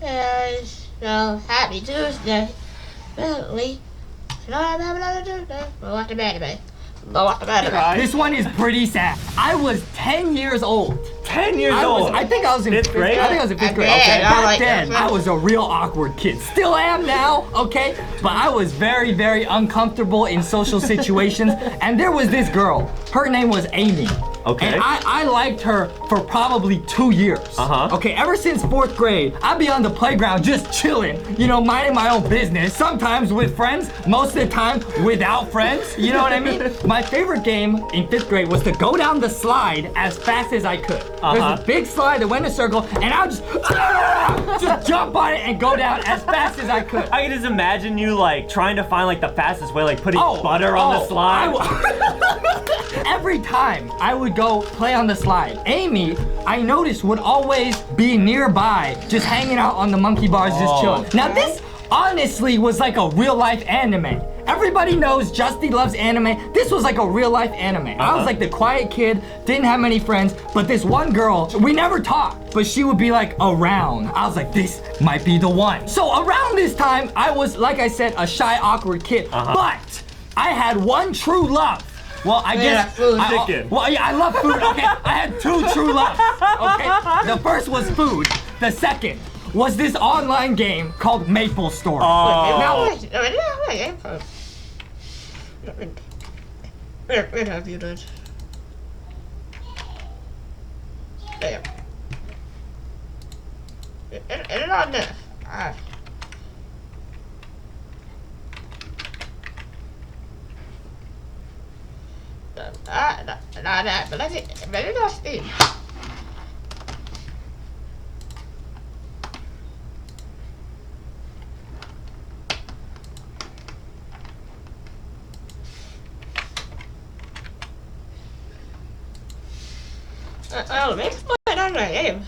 So happy Tuesday. Really? This one is pretty sad. I was 10 years old. 10 years old? I think I was in fifth grade. I think I was in fifth grade. Okay. Back then, I was a real awkward kid. Still am now, okay? But I was very, very uncomfortable in social situations. And there was this girl. Her name was Amy. Okay. And I liked her for probably 2 years. Okay, ever since 4th grade, I'd be on the playground just chilling, you know, minding my own business. Sometimes with friends, most of the time without friends. You know what I mean? My favorite game in 5th grade was to go down the slide as fast as I could. There's a big slide that went in a circle, and I would just jump on it and go down as fast as I could. I can just imagine you like trying to find like the fastest way, like putting butter on the slide. Every time I would go play on the slide, Amy, I noticed, would always be nearby, just hanging out on the monkey bars, just chilling. Now this honestly was like a real life anime. Everybody knows Justy loves anime. This was like a real life anime. I was like the quiet kid, didn't have many friends, but this one girl, we never talked, but she would be like around. I was like, this might be the one. So around this time, I was, like I said, a shy, awkward kid, but I had one true love. Well, I guess, I love food, okay? I had 2 true loves, okay? The first was food. The second was this online game called Maple Story. Where have you done? There. It's on there. But that's it. Very nasty. Oh, makes my on my aim.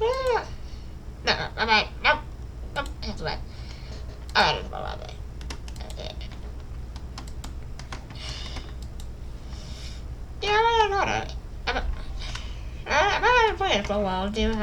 No, no, that's right. I don't know about that. Yeah, I don't know. I've been playing for a while, dude.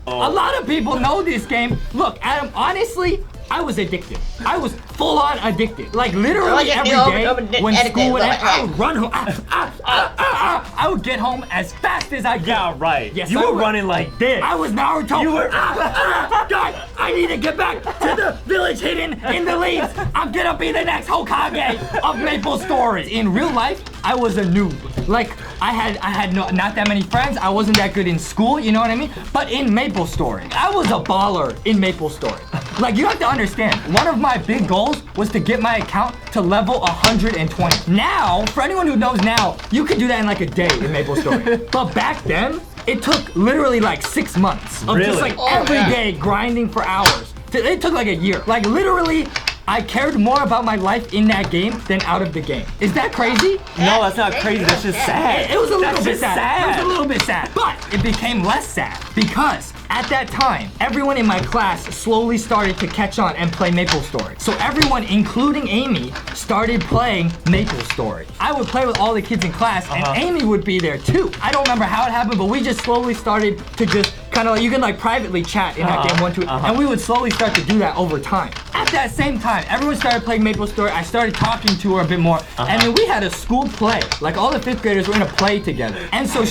A lot of people know this game. Look, Adam, honestly, I was addicted. I was full on addicted. Like literally every day when school would end, I would run home. I would get home as fast as I could. Yeah, right. Yes, you were running like this. I was Naruto. You were. Guys, I need to get back to the village hidden in the leaves. I'm gonna be the next Hokage of Maple Story. In real life, I was a noob. Like I had not that many friends. I wasn't that good in school. You know what I mean? But in Maple Story, I was a baller in Maple Story. Like you have to understand, one of my big goals was to get my account to level 120. Now, for anyone who knows now, you could do that in like a day in Maple Story. But back then, it took literally like 6 months of just like every day grinding for hours. It took like a year. Like literally, I cared more about my life in that game than out of the game. Is that crazy? No, that's not crazy. That's just sad. It was a little bit sad. sad. It was a little bit sad. But it became less sad because at that time, everyone in my class slowly started to catch on and play Maple Story. So everyone, including Amy, started playing Maple Story. I would play with all the kids in class, and Amy would be there too. I don't remember how it happened, but we just slowly started to just kind of, you can like privately chat in that game 1, 2, and we would slowly start to do that over time. At that same time, everyone started playing Maple Story. I started talking to her a bit more, and then we had a school play. Like all the 5th graders were in a play together. And so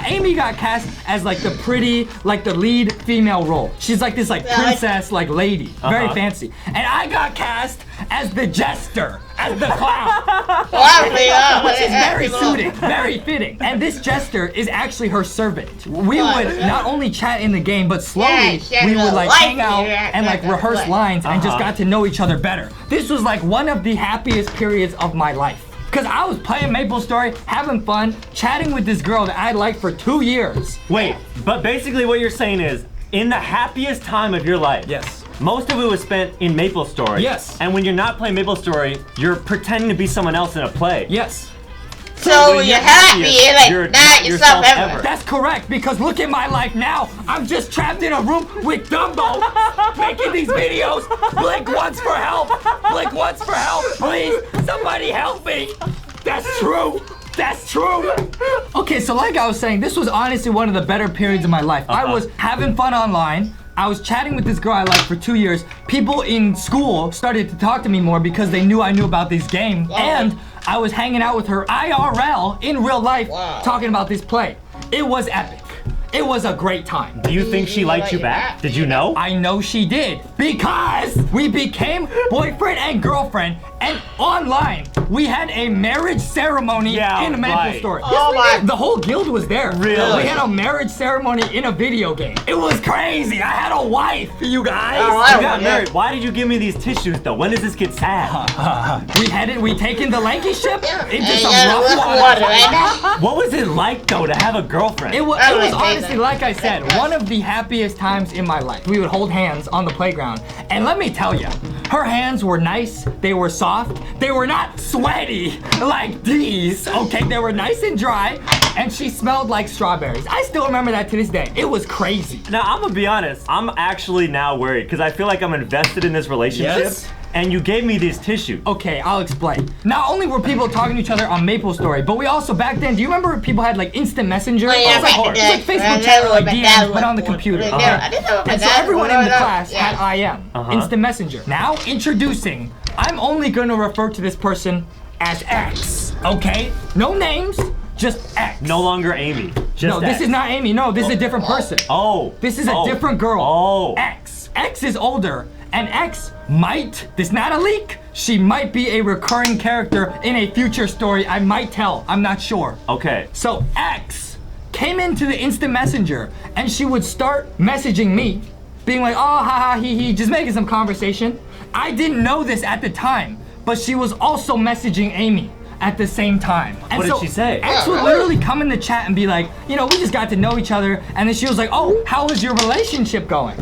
Amy got cast as like the pretty, like the lead female role. She's like this like princess, like lady, very fancy. And I got cast as the jester, as the clown. Which is very suiting, very fitting. And this jester is actually her servant. We would not only chat in the game, but slowly we would like hang out and like rehearse lines and just got to know each other better. This was like one of the happiest periods of my life. Cause I was playing Maple Story, having fun, chatting with this girl that I liked for 2 years. Wait, but basically what you're saying is, in the happiest time of your life, yes, most of it was spent in Maple Story. Yes. And when you're not playing Maple Story, you're pretending to be someone else in a play. Yes. So you're happy, like not yourself ever. That's correct, because look at my life now. I'm just trapped in a room with Dumbo, making these videos. Blink once for help. Blink once for help, please. Somebody help me. That's true. That's true. Okay, so like I was saying, this was honestly one of the better periods of my life. I was having fun online. I was chatting with this girl I liked for 2 years. People in school started to talk to me more because they knew I knew about this game. Wow. And I was hanging out with her IRL in real life talking about this play. It was epic. It was a great time. Do you think she liked you back? Did you know? I know she did because we became boyfriend and girlfriend, and online we had a marriage ceremony in Maple Story. Oh my! The whole guild was there. Really? We had a marriage ceremony in a video game. It was crazy. I had a wife, you guys. You got married. Why did you give me these tissues though? When does this get sad? We taken the lanky ship into some Yeah, rough rough water. water, right? What was it like though to have a girlfriend? It was honestly, like I said, one of the happiest times in my life. We would hold hands on the playground, and let me tell you, her hands were nice, they were soft, they were not sweaty like these, okay? They were nice and dry, and she smelled like strawberries. I still remember that to this day. It was crazy. Now, I'm gonna be honest, I'm actually now worried because I feel like I'm invested in this relationship. Yes? And you gave me these tissues. Okay, I'll explain. Not only were people talking to each other on Maple Story, but we also, back then, do you remember people had like instant messenger? Oh, yeah, It was like, back it was like then. Facebook chat, like Back DMs, then. but on the computer. Yeah, Okay? I didn't know about And so that. everyone in the class Yeah. had IM, instant messenger. Now, introducing, I'm only gonna refer to this person as X, okay? No names, just X. No longer Amy. Just No, this X. is not Amy. No, this is a different person. Oh. This is a different girl. Oh. X. X is older, and X might, this is not a leak, she might be a recurring character in a future story I might tell. I'm not sure. Okay. So X came into the instant messenger, and she would start messaging me, being like, oh, haha, hee hee, just making some conversation. I didn't know this at the time, but she was also messaging Amy at the same time. And What did she say? X would literally come in the chat and be like, you know, we just got to know each other. And then she was like, oh, how is your relationship going?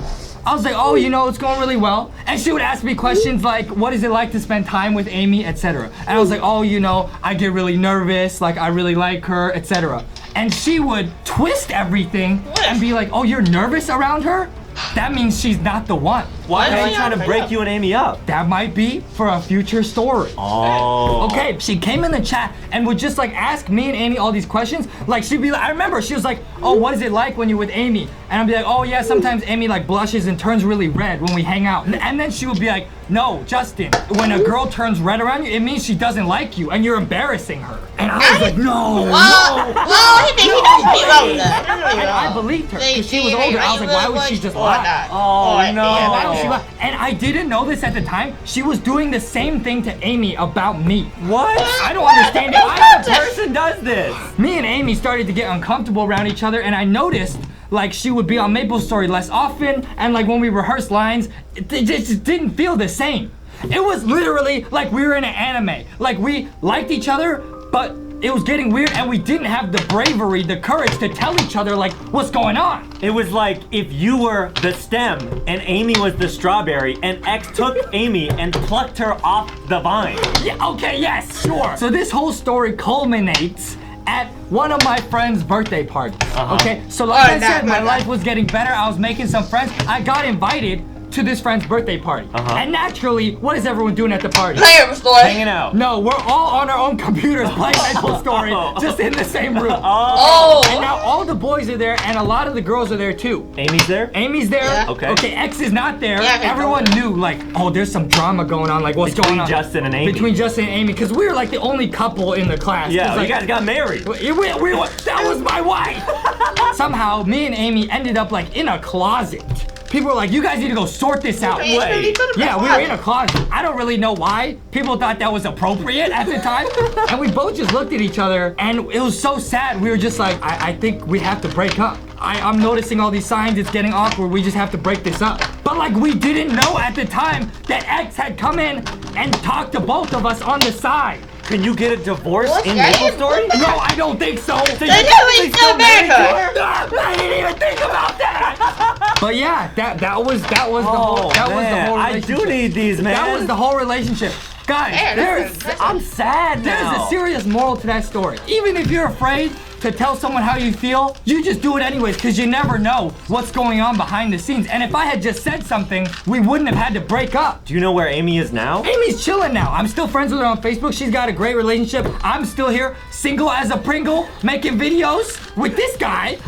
I was like, oh, you know, it's going really well. And she would ask me questions like, what is it like to spend time with Amy, etc. And I was like, oh, you know, I get really nervous, like I really like her, etc. And she would twist everything and be like, oh, you're nervous around her? That means she's not the one. Why are they Yeah, trying to break you and Amy up? That might be for a future story. Oh. Okay, she came in the chat and would just like ask me and Amy all these questions. Like she'd be like, I remember she was like, oh, what is it like when you're with Amy? And I'd be like, oh yeah, sometimes Amy like blushes and turns really red when we hang out. And then she would be like, no, Justin, when a girl turns red around you, it means she doesn't like you and you're embarrassing her. And I was like, no, no. Well, he doesn't be wrong though. And I believed her because she was older. I was like, why would she just lie? Oh, no. Why would she lie? And I didn't know this at the time. She was doing the same thing to Amy about me. What? I don't understand it. What kind of person does this? Me and Amy started to get uncomfortable around each other, and I noticed like she would be on Maple Story less often, and like when we rehearsed lines, it just didn't feel the same. It was literally like we were in an anime. Like we liked each other, but it was getting weird, and we didn't have the bravery, the courage to tell each other like what's going on. It was like if you were the stem and Amy was the strawberry, and X took Amy and plucked her off the vine. Yeah, okay, yes, sure. So this whole story culminates at one of my friend's birthday parties. Okay, so like I said, my life was getting better. I was making some friends. I got invited to this friend's birthday party. And naturally, what is everyone doing at the party? Player story. Hanging out. No, we're all on our own computers playing Maple Story, just in the same room. Oh. And now all the boys are there, and a lot of the girls are there too. Amy's there? Amy's there. Yeah. Okay. Okay, X is not there. Yeah, Everyone knew, like, oh, there's some drama going on. Like, what's Between going on? Justin and Amy. Between Justin and Amy, because we were like the only couple in the class. Yeah, like, you guys got married. that was my wife. Somehow, me and Amy ended up like in a closet. People were like, you guys need to go sort this out. Wait. Yeah, we were in a closet. I don't really know why. People thought that was appropriate at the time. And we both just looked at each other, and it was so sad. We were just like, I think we have to break up. I'm noticing all these signs. It's getting awkward. We just have to break this up. But like, we didn't know at the time that X had come in and talked to both of us on the side. Can you get a divorce What's in that? Maple Story? No, I don't think so. They never still married her. I didn't even think about that. But yeah, that was the whole I relationship. do need these, man. That was the whole relationship. Guys, Man, there's this is- I'm sad now. a serious moral to that story. Even if you're afraid, to tell someone how you feel, you just do it anyways because you never know what's going on behind the scenes. And if I had just said something, we wouldn't have had to break up. Do you know where Amy is now? Amy's chilling now. I'm still friends with her on Facebook. She's got a great relationship. I'm still here, single as a Pringle, making videos with this guy.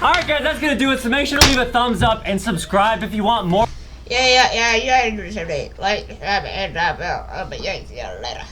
Alright guys, that's gonna do it. So make sure to leave a thumbs up and subscribe if you want more. Yeah, you gotta do something. Like, subscribe, and bell. But yeah, see you later.